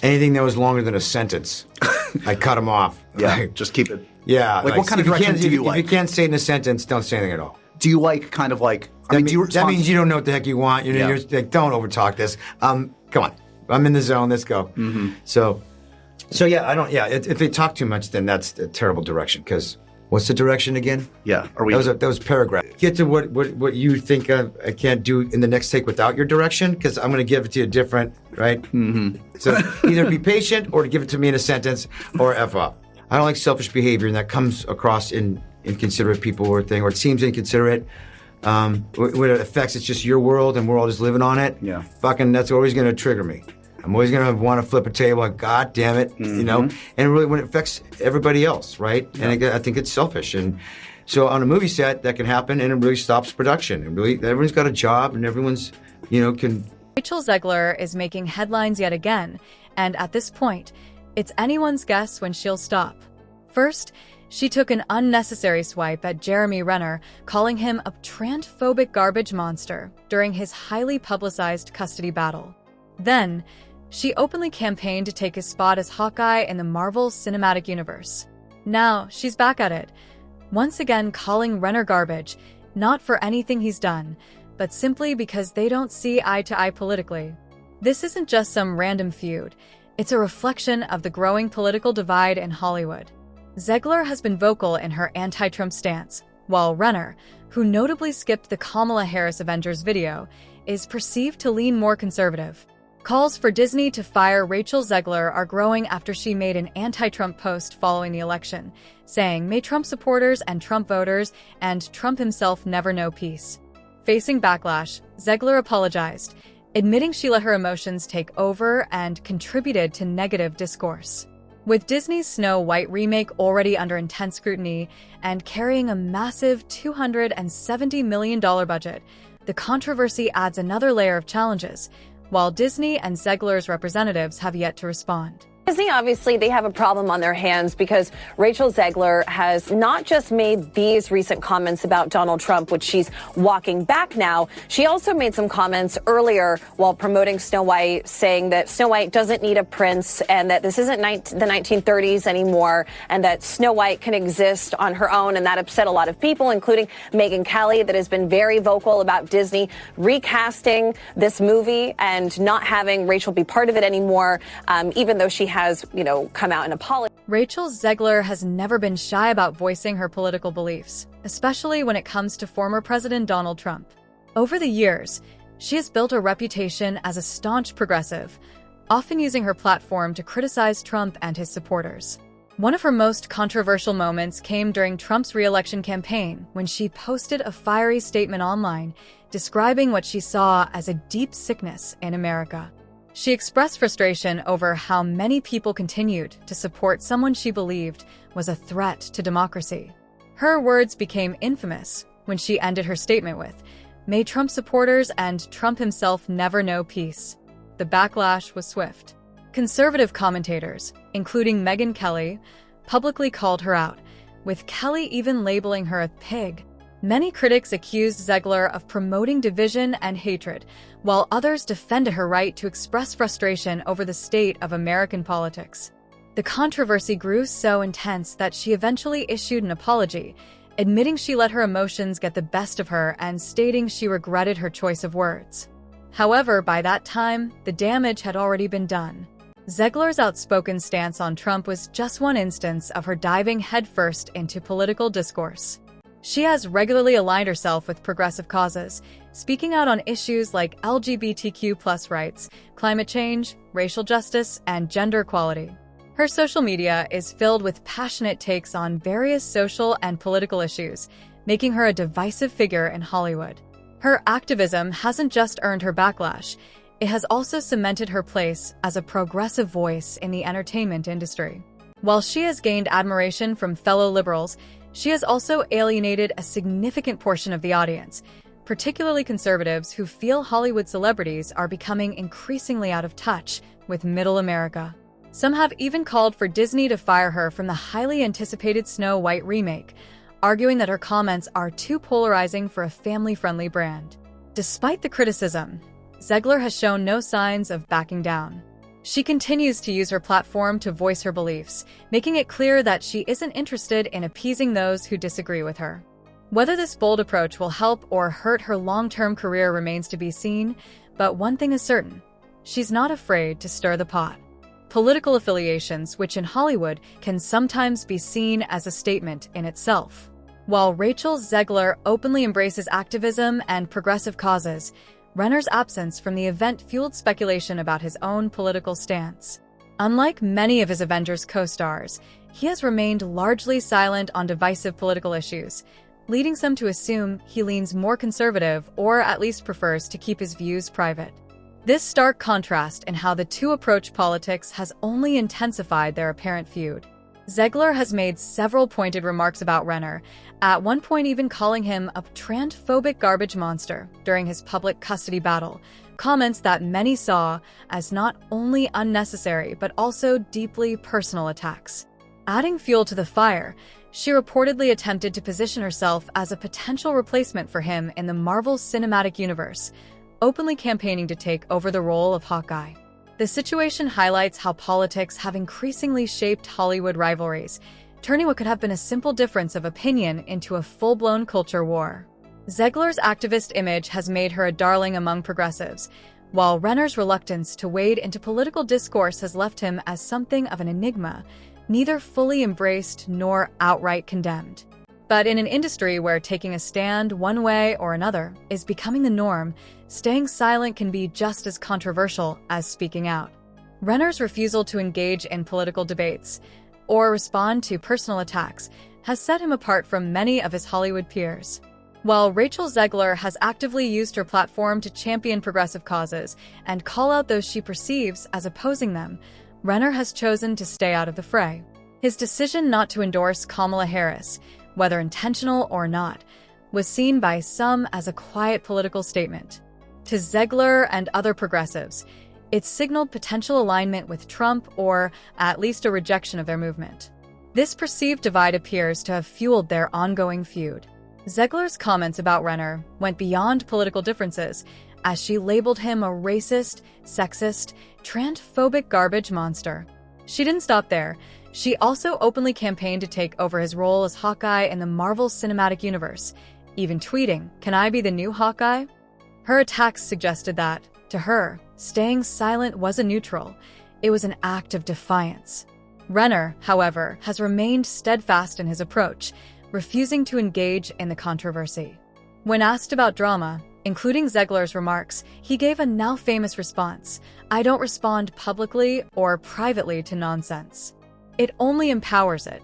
anything that was longer than a sentence, I cut them off. Yeah, just keep it. Yeah. Like what kind of direction do you like? If you can't say it in a sentence, don't say anything at all. Do you like kind of like... I mean, that means you don't know what the heck you want. You're like, don't overtalk this. Come on. I'm in the zone. Let's go. Mm-hmm. So yeah, I don't... Yeah, if they talk too much, then that's a terrible direction. Because what's the direction again? Yeah. That was paragraph. Get to what you think I can't do in the next take without your direction, because I'm going to give it to you different, right? Mm-hmm. So either be patient or give it to me in a sentence or F off. I don't like selfish behavior, and that comes across in inconsiderate people or thing, or it seems inconsiderate. When it affects, it's just your world and we're all just living on it. Yeah. Fucking, that's always going to trigger me. I'm always going to want to flip a table, like, God damn it, you know? And really, when it affects everybody else, right? Yeah. And I think it's selfish. And so on a movie set, that can happen, and it really stops production. And really, everyone's got a job, and everyone's, can... Rachel Zegler is making headlines yet again, and at this point, it's anyone's guess when she'll stop. First, she took an unnecessary swipe at Jeremy Renner, calling him a transphobic garbage monster during his highly publicized custody battle. Then, she openly campaigned to take his spot as Hawkeye in the Marvel Cinematic Universe. Now, she's back at it, once again calling Renner garbage, not for anything he's done, but simply because they don't see eye to eye politically. This isn't just some random feud. It's a reflection of the growing political divide in Hollywood. Zegler has been vocal in her anti-Trump stance, while Renner, who notably skipped the Kamala Harris Avengers video, is perceived to lean more conservative. Calls for Disney to fire Rachel Zegler are growing after she made an anti-Trump post following the election, saying, "May Trump supporters and Trump voters and Trump himself never know peace." Facing backlash, Zegler apologized, admitting she let her emotions take over and contributed to negative discourse. With Disney's Snow White remake already under intense scrutiny and carrying a massive $270 million budget, the controversy adds another layer of challenges, while Disney and Zegler's representatives have yet to respond. Disney, obviously, they have a problem on their hands because Rachel Zegler has not just made these recent comments about Donald Trump, which she's walking back now. She also made some comments earlier while promoting Snow White, saying that Snow White doesn't need a prince and that this isn't the 1930s anymore and that Snow White can exist on her own. And that upset a lot of people, including Megyn Kelly, that has been very vocal about Disney recasting this movie and not having Rachel be part of it anymore, even though she has, come out and apologize. Rachel Zegler has never been shy about voicing her political beliefs, especially when it comes to former President Donald Trump. Over the years, she has built a reputation as a staunch progressive, often using her platform to criticize Trump and his supporters. One of her most controversial moments came during Trump's re-election campaign when she posted a fiery statement online describing what she saw as a deep sickness in America. She expressed frustration over how many people continued to support someone she believed was a threat to democracy. Her words became infamous when she ended her statement with, "May Trump supporters and Trump himself never know peace." The backlash was swift. Conservative commentators, including Megyn Kelly, publicly called her out, with Kelly even labeling her a pig. Many critics accused Zegler of promoting division and hatred, while others defended her right to express frustration over the state of American politics. The controversy grew so intense that she eventually issued an apology, admitting she let her emotions get the best of her and stating she regretted her choice of words. However, by that time, the damage had already been done. Zegler's outspoken stance on Trump was just one instance of her diving headfirst into political discourse. She has regularly aligned herself with progressive causes, speaking out on issues like LGBTQ+ rights, climate change, racial justice, and gender equality. Her social media is filled with passionate takes on various social and political issues, making her a divisive figure in Hollywood. Her activism hasn't just earned her backlash, it has also cemented her place as a progressive voice in the entertainment industry. While she has gained admiration from fellow liberals, she has also alienated a significant portion of the audience, particularly conservatives who feel Hollywood celebrities are becoming increasingly out of touch with middle America. Some have even called for Disney to fire her from the highly anticipated Snow White remake, arguing that her comments are too polarizing for a family-friendly brand. Despite the criticism, Zegler has shown no signs of backing down. She continues to use her platform to voice her beliefs, making it clear that she isn't interested in appeasing those who disagree with her. Whether this bold approach will help or hurt her long-term career remains to be seen, but one thing is certain: she's not afraid to stir the pot. Political affiliations, which in Hollywood can sometimes be seen as a statement in itself. While Rachel Zegler openly embraces activism and progressive causes, Renner's absence from the event fueled speculation about his own political stance. Unlike many of his Avengers co-stars, he has remained largely silent on divisive political issues, leading some to assume he leans more conservative or at least prefers to keep his views private. This stark contrast in how the two approach politics has only intensified their apparent feud. Zegler has made several pointed remarks about Renner, at one point even calling him a transphobic garbage monster during his public custody battle, comments that many saw as not only unnecessary but also deeply personal attacks. Adding fuel to the fire, she reportedly attempted to position herself as a potential replacement for him in the Marvel Cinematic Universe, openly campaigning to take over the role of Hawkeye. The situation highlights how politics have increasingly shaped Hollywood rivalries, turning what could have been a simple difference of opinion into a full-blown culture war. Zegler's activist image has made her a darling among progressives, while Renner's reluctance to wade into political discourse has left him as something of an enigma, neither fully embraced nor outright condemned. But in an industry where taking a stand one way or another is becoming the norm, staying silent can be just as controversial as speaking out. Renner's refusal to engage in political debates or respond to personal attacks has set him apart from many of his Hollywood peers. While Rachel Zegler has actively used her platform to champion progressive causes and call out those she perceives as opposing them, Renner has chosen to stay out of the fray. His decision not to endorse Kamala Harris, whether intentional or not, was seen by some as a quiet political statement. To Zegler and other progressives, it signaled potential alignment with Trump or at least a rejection of their movement. This perceived divide appears to have fueled their ongoing feud. Zegler's comments about Renner went beyond political differences, as she labeled him a racist, sexist, transphobic garbage monster. She didn't stop there. She also openly campaigned to take over his role as Hawkeye in the Marvel Cinematic Universe, even tweeting, "Can I be the new Hawkeye?" Her attacks suggested that, to her, staying silent wasn't neutral. It was an act of defiance. Renner, however, has remained steadfast in his approach, refusing to engage in the controversy. When asked about drama, including Zegler's remarks, he gave a now-famous response: "I don't respond publicly or privately to nonsense. It only empowers it.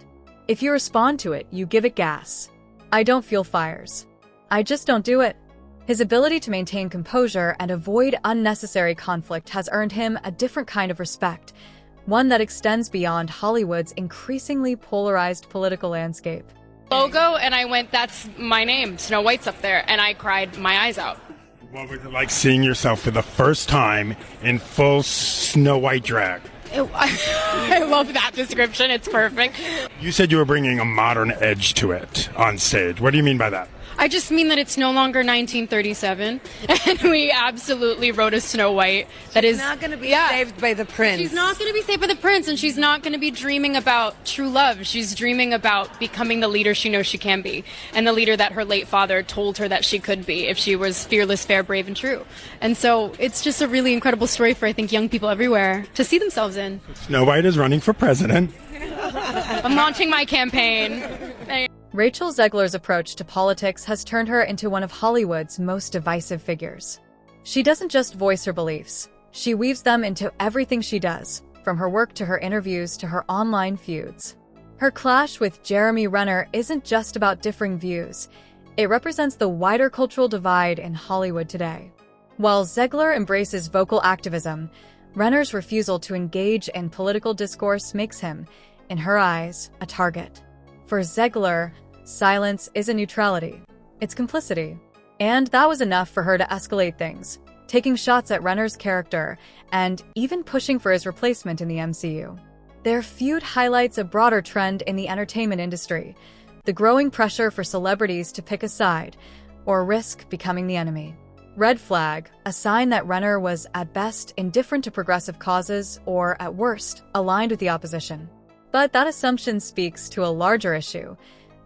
If you respond to it, you give it gas. I don't feel fires. I just don't do it." His ability to maintain composure and avoid unnecessary conflict has earned him a different kind of respect, one that extends beyond Hollywood's increasingly polarized political landscape. Logo, and I went, "That's my name, Snow White's up there," and I cried my eyes out. What was it like seeing yourself for the first time in full Snow White drag? I love that description. It's perfect. You said you were bringing a modern edge to it on stage. What do you mean by that? I just mean that it's no longer 1937, and we absolutely wrote a Snow White that is not going to be saved by the prince. She's not going to be saved by the prince, and she's not going to be dreaming about true love. She's dreaming about becoming the leader she knows she can be, and the leader that her late father told her that she could be if she was fearless, fair, brave, and true. And so it's just a really incredible story for, I think, young people everywhere to see themselves in. Snow White is running for president. I'm launching my campaign. Rachel Zegler's approach to politics has turned her into one of Hollywood's most divisive figures. She doesn't just voice her beliefs, she weaves them into everything she does, from her work to her interviews to her online feuds. Her clash with Jeremy Renner isn't just about differing views, it represents the wider cultural divide in Hollywood today. While Zegler embraces vocal activism, Renner's refusal to engage in political discourse makes him, in her eyes, a target. For Zegler, silence isn't neutrality, it's complicity. And that was enough for her to escalate things, taking shots at Renner's character and even pushing for his replacement in the MCU. Their feud highlights a broader trend in the entertainment industry, the growing pressure for celebrities to pick a side or risk becoming the enemy. Red flag, a sign that Renner was at best indifferent to progressive causes or at worst aligned with the opposition. But that assumption speaks to a larger issue,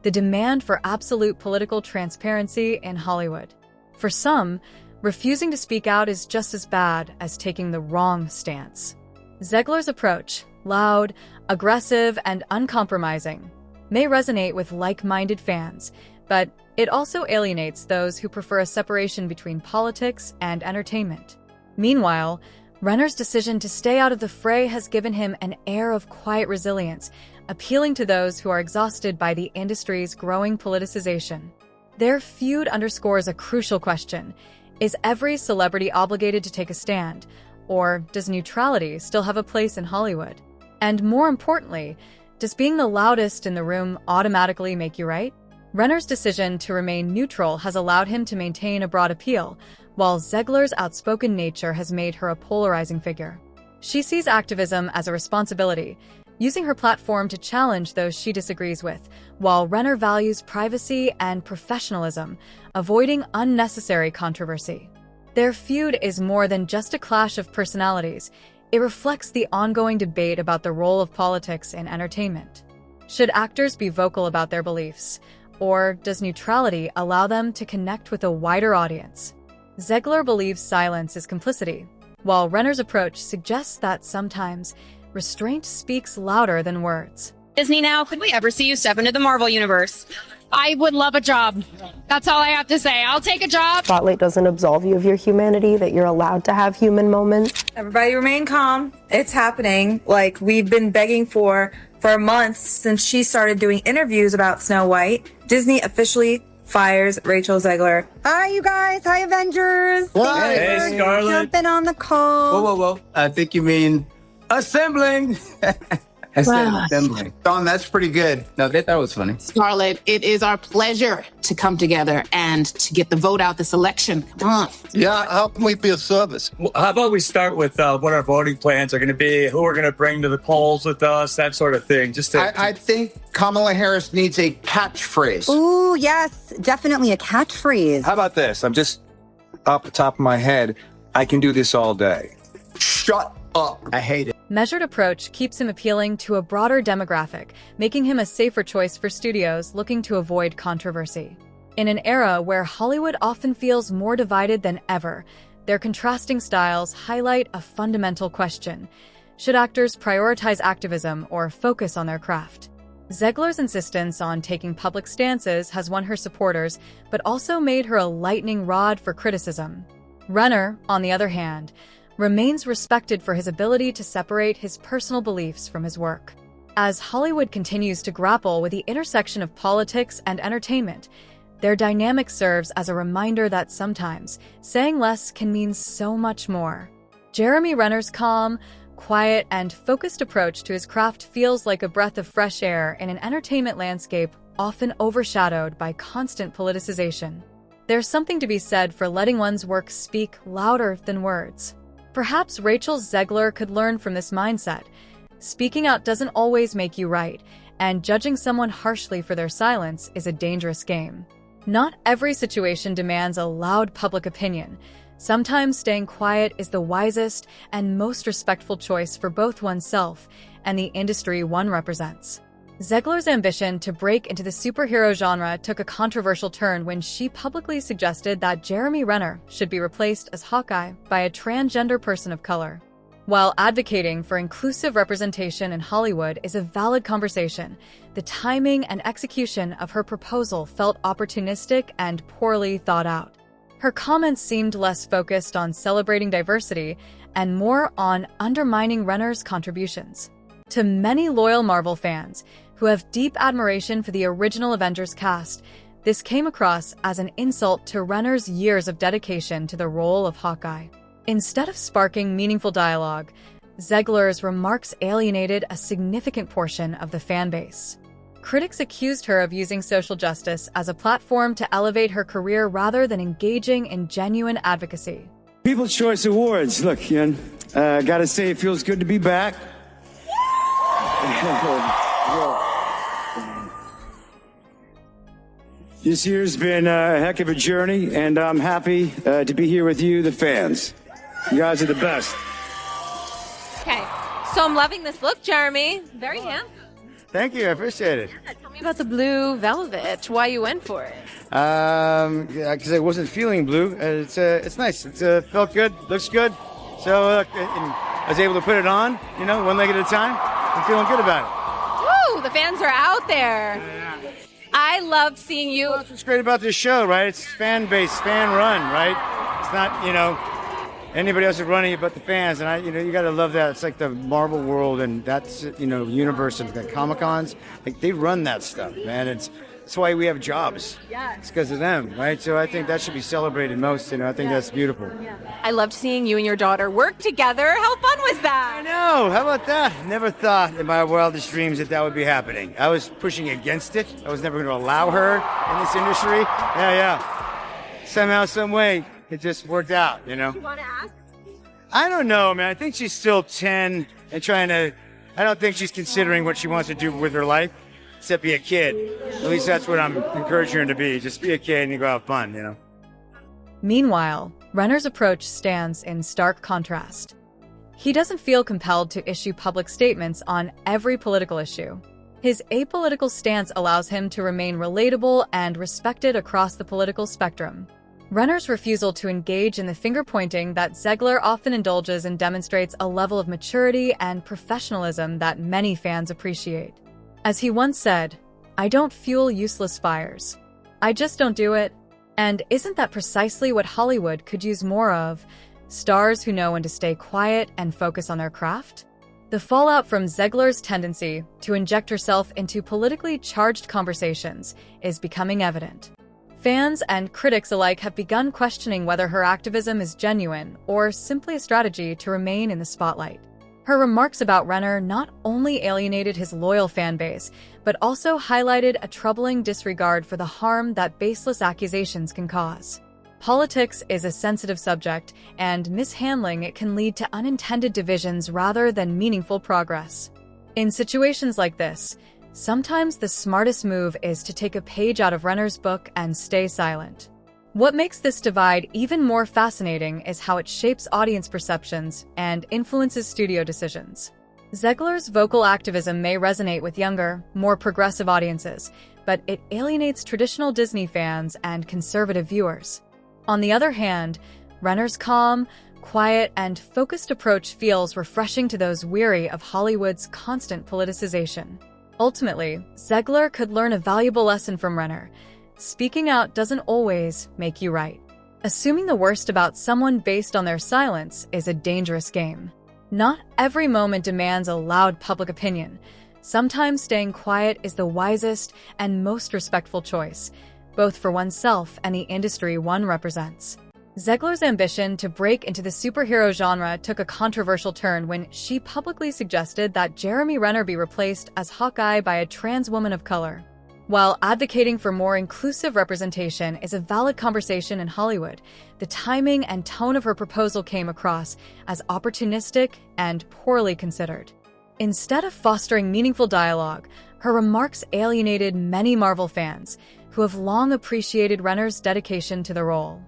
the demand for absolute political transparency in Hollywood. For some, refusing to speak out is just as bad as taking the wrong stance. Zegler's approach, loud, aggressive, and uncompromising, may resonate with like-minded fans, but it also alienates those who prefer a separation between politics and entertainment. Meanwhile, Renner's decision to stay out of the fray has given him an air of quiet resilience, appealing to those who are exhausted by the industry's growing politicization. Their feud underscores a crucial question: is every celebrity obligated to take a stand, or does neutrality still have a place in Hollywood? And more importantly, does being the loudest in the room automatically make you right? Renner's decision to remain neutral has allowed him to maintain a broad appeal, while Zegler's outspoken nature has made her a polarizing figure. She sees activism as a responsibility, using her platform to challenge those she disagrees with, while Renner values privacy and professionalism, avoiding unnecessary controversy. Their feud is more than just a clash of personalities. It reflects the ongoing debate about the role of politics in entertainment. Should actors be vocal about their beliefs, or does neutrality allow them to connect with a wider audience? Zegler believes silence is complicity, while Renner's approach suggests that sometimes restraint speaks louder than words. Disney now, could we ever see you step into the Marvel universe? I would love a job. That's all I have to say. I'll take a job. Spotlight doesn't absolve you of your humanity, that you're allowed to have human moments. Everybody remain calm. It's happening. Like we've been begging for months since she started doing interviews about Snow White. Disney officially fires Rachel Zegler. Hi, you guys. Hi, Avengers. Hey, Scarlett. Jumping on the call. Whoa. I think you mean assembling. I said assembling. Don, that's pretty good. No, that was funny. Scarlett, it is our pleasure to come together and to get the vote out this election. Come on. Yeah, how can we be of service? Well, how about we start with what our voting plans are going to be, who we're going to bring to the polls with us, that sort of thing. I think Kamala Harris needs a catchphrase. Ooh, yes, definitely a catchphrase. How about this? I'm just off the top of my head. I can do this all day. Shut up. I hate it. Measured approach keeps him appealing to a broader demographic, making him a safer choice for studios looking to avoid controversy. In an era where Hollywood often feels more divided than ever, their contrasting styles highlight a fundamental question: should actors prioritize activism or focus on their craft? Zegler's insistence on taking public stances has won her supporters, but also made her a lightning rod for criticism. Renner, on the other hand, remains respected for his ability to separate his personal beliefs from his work. As Hollywood continues to grapple with the intersection of politics and entertainment, their dynamic serves as a reminder that sometimes saying less can mean so much more. Jeremy Renner's calm, quiet, and focused approach to his craft feels like a breath of fresh air in an entertainment landscape often overshadowed by constant politicization. There's something to be said for letting one's work speak louder than words. Perhaps Rachel Zegler could learn from this mindset. Speaking out doesn't always make you right, and judging someone harshly for their silence is a dangerous game. Not every situation demands a loud public opinion. Sometimes staying quiet is the wisest and most respectful choice for both oneself and the industry one represents. Zegler's ambition to break into the superhero genre took a controversial turn when she publicly suggested that Jeremy Renner should be replaced as Hawkeye by a transgender person of color. While advocating for inclusive representation in Hollywood is a valid conversation, the timing and execution of her proposal felt opportunistic and poorly thought out. Her comments seemed less focused on celebrating diversity and more on undermining Renner's contributions. To many loyal Marvel fans, who have deep admiration for the original Avengers cast, this came across as an insult to Renner's years of dedication to the role of Hawkeye. Instead of sparking meaningful dialogue, Zegler's remarks alienated a significant portion of the fan base. Critics accused her of using social justice as a platform to elevate her career rather than engaging in genuine advocacy. People's Choice Awards. Look, Ian, gotta say it feels good to be back. This year's been a heck of a journey, and I'm happy to be here with you, the fans. You guys are the best. Okay, so I'm loving this look, Jeremy. Very handsome. Thank you. I appreciate it. Tell me about the blue velvet. Why you went for it? Because I wasn't feeling blue. It's nice. It felt good. Looks good. So I was able to put it on, one leg at a time. I'm feeling good about it. Woo! The fans are out there. I love seeing you. Well, that's what's great about this show, right? It's fan-based, fan-run, right? It's not, anybody else is running it but the fans. And you got to love that. It's like the Marvel world, and that's, universe and the Comic-Cons. Like, they run that stuff, man. That's why we have jobs. Yeah. It's because of them, right? So I think that should be celebrated most. I think that's beautiful. I loved seeing you and your daughter work together. How fun was that? I know. How about that? Never thought in my wildest dreams that would be happening. I was pushing against it. I was never going to allow her in this industry. Yeah. Somehow, some way, it just worked out, Do you want to ask? I don't know, man. I think she's still 10 and I don't think she's considering what she wants to do with her life. Except be a kid. At least that's what I'm encouraging her to be. Just be a kid and you go have fun, Meanwhile, Renner's approach stands in stark contrast. He doesn't feel compelled to issue public statements on every political issue. His apolitical stance allows him to remain relatable and respected across the political spectrum. Renner's refusal to engage in the finger-pointing that Zegler often indulges in demonstrates a level of maturity and professionalism that many fans appreciate. As he once said, "I don't fuel useless fires. I just don't do it." And isn't that precisely what Hollywood could use more of? Stars who know when to stay quiet and focus on their craft? The fallout from Zegler's tendency to inject herself into politically charged conversations is becoming evident. Fans and critics alike have begun questioning whether her activism is genuine or simply a strategy to remain in the spotlight. Her remarks about Renner not only alienated his loyal fan base, but also highlighted a troubling disregard for the harm that baseless accusations can cause. Politics is a sensitive subject, and mishandling it can lead to unintended divisions rather than meaningful progress. In situations like this, sometimes the smartest move is to take a page out of Renner's book and stay silent. What makes this divide even more fascinating is how it shapes audience perceptions and influences studio decisions. Zegler's vocal activism may resonate with younger, more progressive audiences, but it alienates traditional Disney fans and conservative viewers. On the other hand, Renner's calm, quiet, and focused approach feels refreshing to those weary of Hollywood's constant politicization. Ultimately, Zegler could learn a valuable lesson from Renner. Speaking out doesn't always make you right. Assuming the worst about someone based on their silence is a dangerous game. Not every moment demands a loud public opinion. Sometimes staying quiet is the wisest and most respectful choice, both for oneself and the industry one represents. Zegler's ambition to break into the superhero genre took a controversial turn when she publicly suggested that Jeremy Renner be replaced as Hawkeye by a trans woman of color. While advocating for more inclusive representation is a valid conversation in Hollywood, the timing and tone of her proposal came across as opportunistic and poorly considered. Instead of fostering meaningful dialogue, her remarks alienated many Marvel fans who have long appreciated Renner's dedication to the role.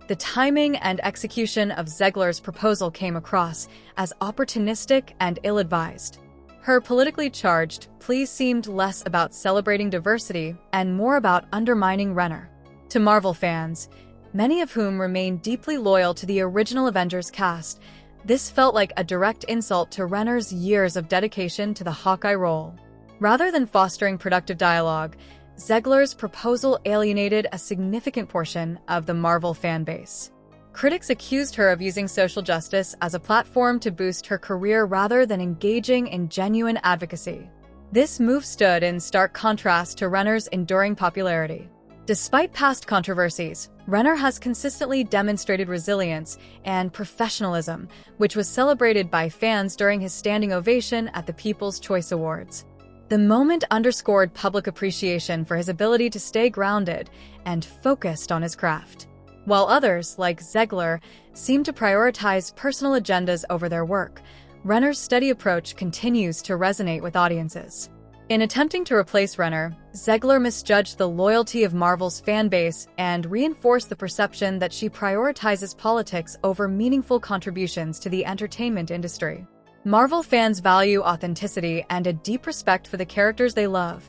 The timing and execution of Zegler's proposal came across as opportunistic and ill-advised. Her politically charged plea seemed less about celebrating diversity and more about undermining Renner. To Marvel fans, many of whom remain deeply loyal to the original Avengers cast, this felt like a direct insult to Renner's years of dedication to the Hawkeye role. Rather than fostering productive dialogue, Zegler's proposal alienated a significant portion of the Marvel fan base. Critics accused her of using social justice as a platform to boost her career rather than engaging in genuine advocacy. This move stood in stark contrast to Renner's enduring popularity. Despite past controversies, Renner has consistently demonstrated resilience and professionalism, which was celebrated by fans during his standing ovation at the People's Choice Awards. The moment underscored public appreciation for his ability to stay grounded and focused on his craft. While others, like Zegler, seem to prioritize personal agendas over their work, Renner's steady approach continues to resonate with audiences. In attempting to replace Renner, Zegler misjudged the loyalty of Marvel's fan base and reinforced the perception that she prioritizes politics over meaningful contributions to the entertainment industry. Marvel fans value authenticity and a deep respect for the characters they love,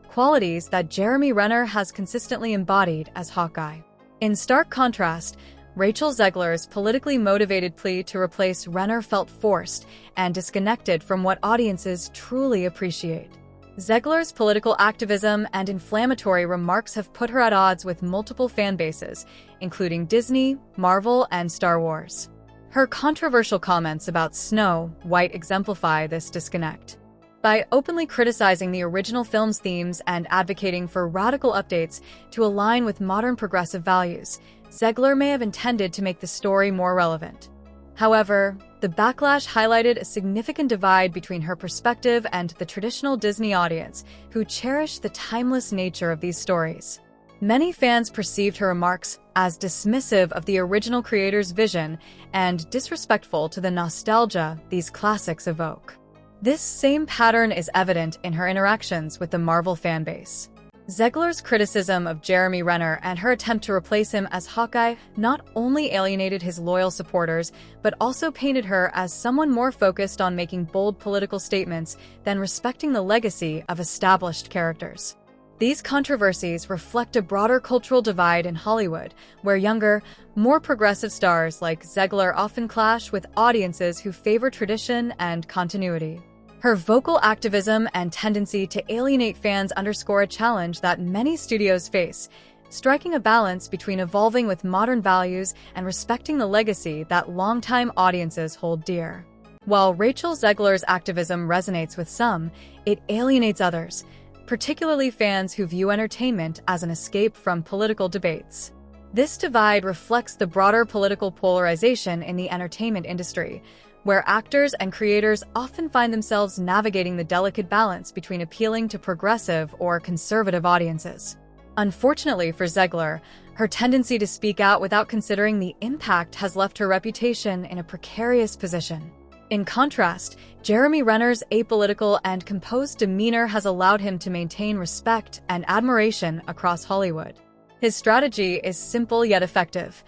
qualities that Jeremy Renner has consistently embodied as Hawkeye. In stark contrast, Rachel Zegler's politically motivated plea to replace Renner felt forced and disconnected from what audiences truly appreciate. Zegler's political activism and inflammatory remarks have put her at odds with multiple fan bases, including Disney, Marvel, and Star Wars. Her controversial comments about Snow White exemplify this disconnect. By openly criticizing the original film's themes and advocating for radical updates to align with modern progressive values, Zegler may have intended to make the story more relevant. However, the backlash highlighted a significant divide between her perspective and the traditional Disney audience, who cherish the timeless nature of these stories. Many fans perceived her remarks as dismissive of the original creator's vision and disrespectful to the nostalgia these classics evoke. This same pattern is evident in her interactions with the Marvel fanbase. Zegler's criticism of Jeremy Renner and her attempt to replace him as Hawkeye not only alienated his loyal supporters, but also painted her as someone more focused on making bold political statements than respecting the legacy of established characters. These controversies reflect a broader cultural divide in Hollywood, where younger, more progressive stars like Zegler often clash with audiences who favor tradition and continuity. Her vocal activism and tendency to alienate fans underscore a challenge that many studios face, striking a balance between evolving with modern values and respecting the legacy that longtime audiences hold dear. While Rachel Zegler's activism resonates with some, it alienates others, particularly fans who view entertainment as an escape from political debates. This divide reflects the broader political polarization in the entertainment industry, where actors and creators often find themselves navigating the delicate balance between appealing to progressive or conservative audiences. Unfortunately for Zegler, her tendency to speak out without considering the impact has left her reputation in a precarious position. In contrast, Jeremy Renner's apolitical and composed demeanor has allowed him to maintain respect and admiration across Hollywood. His strategy is simple yet effective.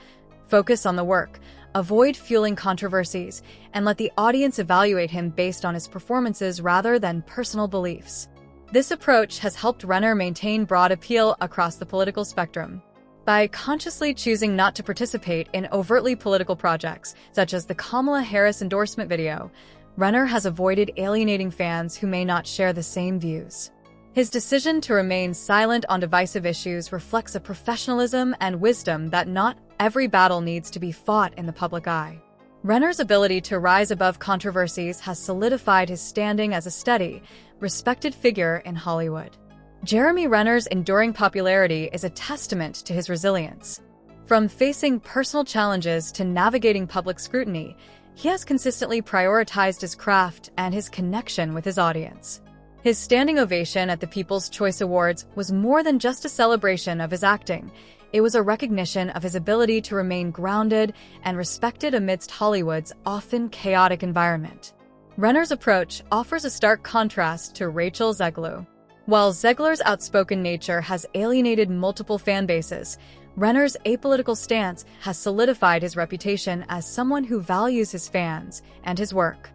Focus on the work, avoid fueling controversies, and let the audience evaluate him based on his performances rather than personal beliefs. This approach has helped Renner maintain broad appeal across the political spectrum. By consciously choosing not to participate in overtly political projects, such as the Kamala Harris endorsement video, Renner has avoided alienating fans who may not share the same views. His decision to remain silent on divisive issues reflects a professionalism and wisdom that not every battle needs to be fought in the public eye. Renner's ability to rise above controversies has solidified his standing as a steady, respected figure in Hollywood. Jeremy Renner's enduring popularity is a testament to his resilience. From facing personal challenges to navigating public scrutiny, he has consistently prioritized his craft and his connection with his audience. His standing ovation at the People's Choice Awards was more than just a celebration of his acting. It was a recognition of his ability to remain grounded and respected amidst Hollywood's often chaotic environment. Renner's approach offers a stark contrast to Rachel Zegler. While Zegler's outspoken nature has alienated multiple fan bases, Renner's apolitical stance has solidified his reputation as someone who values his fans and his work.